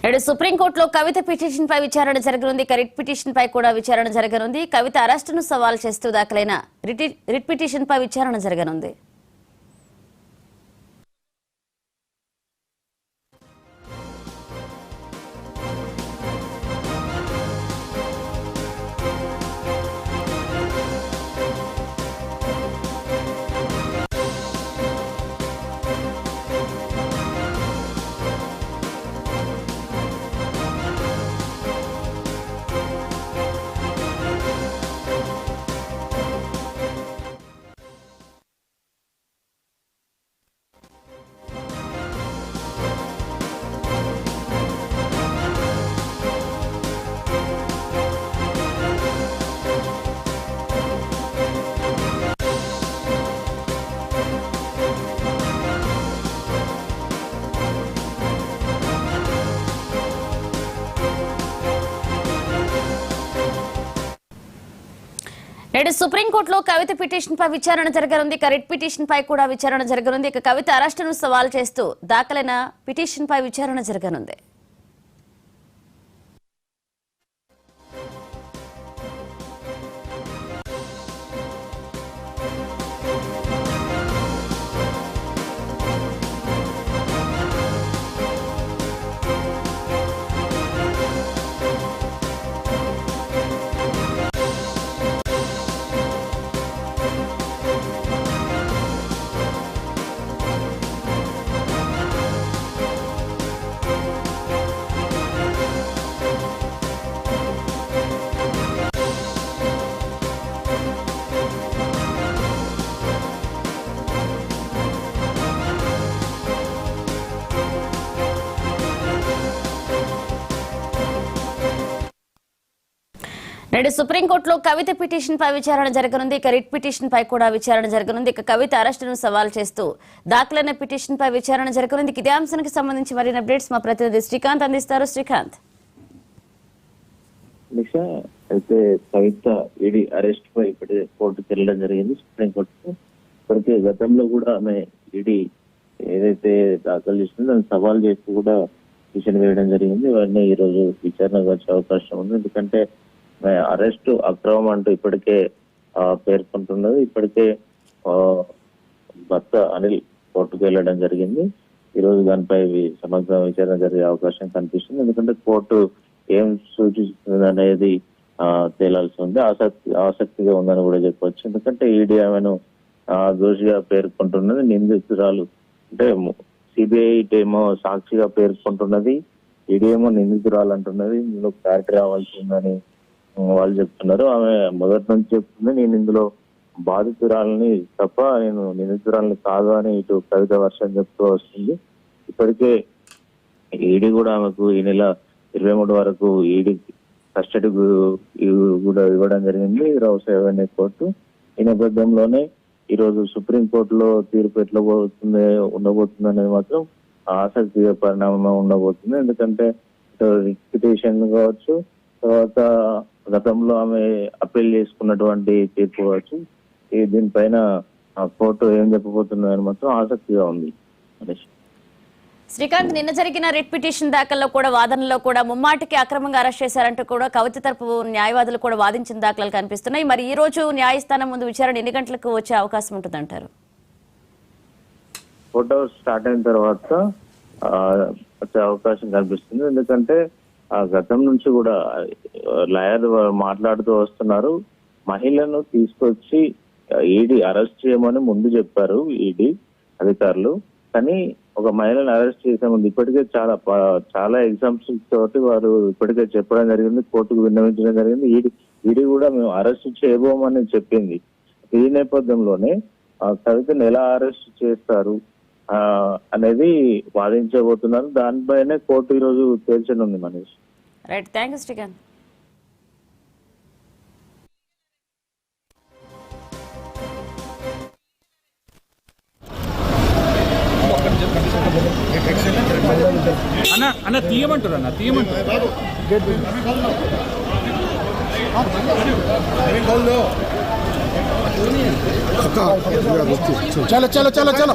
నేడు సుప్రీంకోర్టులో కవిత పిటిషన్ పై విచారణ జరగనుంది. రిట్ పిటిషన్ పై కూడా విచారణ జరగనుంది. కవిత అరెస్టును సవాల్ చేస్తూ దాఖలైన రిట్ పిటిషన్ పై విచారణ జరగనుంది. నేడు సుప్రీంకోర్టులో కవిత పిటిషన్ పై విచారణ జరగనుంది. రిట్ పిటిషన్ పై కూడా విచారణ జరగనుంది. కవిత అరెస్టును సవాల్ చేస్తూ దాఖలైన పిటిషన్ పై విచారణ జరగనుంది. నేడు సుప్రీంకోర్టులో కవిత పిటిషన్ పై విచారణ జరగనుంది. రిట్ పిటిషన్ పై కూడా విచారణ జరగనుంది. కవిత అరెస్టును సవాల్ చేస్తూ దాఖలైన పిటిషన్ పై విచారణ జరగనుంది. ఇదే అంశానికి సంబంధించి మరిన్ని అప్డేట్స్ మా ప్రతినిధి శ్రీకాంత్ అందిస్తారు. శ్రీకాంత్, అయితే కవిత ఈడీ అరెస్ట్ పై ఇప్పటికే కోర్టుకు వెళ్ళడం జరిగింది. సుప్రీంకోర్టుకు ఇప్పటికే గతంలో కూడా ఆమె ఈడీ ఏదైతే దాఖలు చేసిందో దాన్ని సవాల్ చేస్తూ కూడా పిటిషన్ వేయడం జరిగింది. వారిని ఈ రోజు విచారణకు వచ్చే అవకాశం ఉంది. ఎందుకంటే అరెస్టు అక్రమం అంటూ ఇప్పటికే పేర్కొంటున్నది. ఇప్పటికే భర్త అనిల్ కోర్టుకు వెళ్ళడం జరిగింది. ఈ రోజు దానిపై సమగ్ర విచారణ జరిగే అవకాశం కనిపిస్తుంది. ఎందుకంటే కోర్టు ఏం సూచిస్తుంది అనేది తేలాల్సి ఉంది. ఆసక్తిగా ఉందని కూడా చెప్పవచ్చు. ఎందుకంటే ఈడీ ఆమెను దోషిగా పేర్కొంటున్నది. నిందితురాలు అంటే సిబిఐ ఏమో సాక్షిగా పేర్కొంటున్నది, ఈడీ ఏమో నిందితురాలు అంటున్నది. ఇందులో క్లారిటీ రావాల్సి ఉందని వాళ్ళు చెప్తున్నారు. ఆమె మొదటి నుంచి చెప్తుంది, నేను ఇందులో బాధితురాలని తప్ప నేను నిందితురాలని కాదు అని ఇటు కవిత వర్షం చెప్తూ వస్తుంది. ఇప్పటికే ఈడీ కూడా ఆమెకు ఈ నెల 23 వరకు ఈడీ కస్టడీ కూడా ఇవ్వడం జరిగింది రౌస్ అవన్నీ కోర్టు. ఈ నేపథ్యంలోనే ఈ రోజు సుప్రీంకోర్టులో తీర్పు ఎట్లా ఉండబోతుంది అనేది మాత్రం ఆసక్తిగా పరిణామం ఉండబోతుంది. ఎందుకంటే పిటిషన్ కావచ్చు, తర్వాత గతంలో ఆమె అప్పీల్ చేసుకున్నటువంటి తీర్పు కావచ్చు, దీనిపైన కోర్టు ఏం చెప్పబోతుందని మాత్రం ఆసక్తిగా ఉంది. శ్రీకాంత్, నిన్న జరిగిన రిట్ పిటిషన్ దాఖల్లో కూడా వాదనలో కూడా ముమ్మాటికి అక్రమంగా అరెస్ట్ చేశారంటూ కూడా కవిత తరపు న్యాయవాదులు కూడా వాదించిన దాఖలాలు కనిపిస్తున్నాయి. మరి ఈ రోజు న్యాయస్థానం ముందు విచారణ ఎన్ని గంటలకు వచ్చే అవకాశం ఉంటుందంటారు? కోర్ట్ హౌస్ స్టార్ట్ అయిన తర్వాత వచ్చే అవకాశం కనిపిస్తుంది. ఎందుకంటే గతం నుంచి కూడా లాయర్ మాట్లాడుతూ వస్తున్నారు. మహిళను తీసుకొచ్చి ఈడీ అరెస్ట్ చేయమని ముందు చెప్పారు ఈడీ అధికారులు. కానీ ఒక మహిళను అరెస్ట్ చేసే ముందు ఇప్పటికే చాలా ఎగ్జాంపుల్స్ తోటి వారు ఇప్పటికే చెప్పడం జరిగింది, కోర్టుకు విన్నవించడం జరిగింది. ఈడీ కూడా మేము అరెస్ట్ చేయబోమని చెప్పింది. ఈ నేపథ్యంలోనే కవితను ఎలా అరెస్ట్ చేస్తారు అనేది వాదించబోతున్నారు. దానిపైనే కోర్టు ఈ రోజు తేల్చనుంది. Manish, right, thank you Srikanth. అన్న తీయమంటారు, అన్న తీయమంటారు. चलो चलो चलो चलो